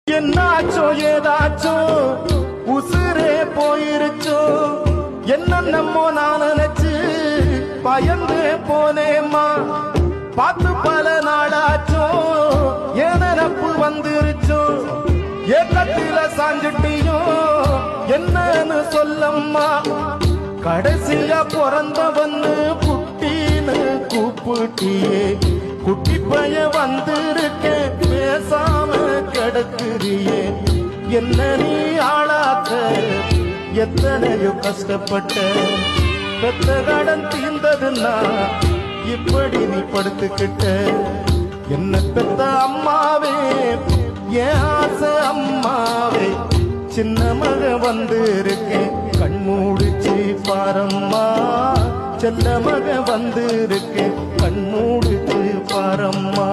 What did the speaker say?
என்னாச்சோ ஏதாச்சோ உசுரே போயிருச்சோ என்னென்னமோ நான் நினைச்சு பயந்து போனேம்மா பார்த்து பல நாளாச்சோ என் நினப்பு வந்துருச்சோ ஏக்கத்தில சாஞ்சிட்டியோ என்னன்னு சொல்லம்மா கடைசியா பிறந்தவன்னு குட்டின்னு கூப்பிட்டியே குட்டி பைய வந்திருக்கேன் பேசாம கிடக்குறியே என்ன நீ ஆளாக்க எத்தனையோ கஷ்டப்பட்ட பெத்த கடன் தீர்ந்ததுன்னா இப்படி நீ படுத்துக்கிட்ட என்ன பெத்த அம்மாவே என் ஆசை அம்மாவே சின்ன மக வந்திருக்கேன் கண்மூடிச்சு பாரம்மா செல்ல மக வந்திருக்கேன் கண்மூடிச்சு பாரம்மா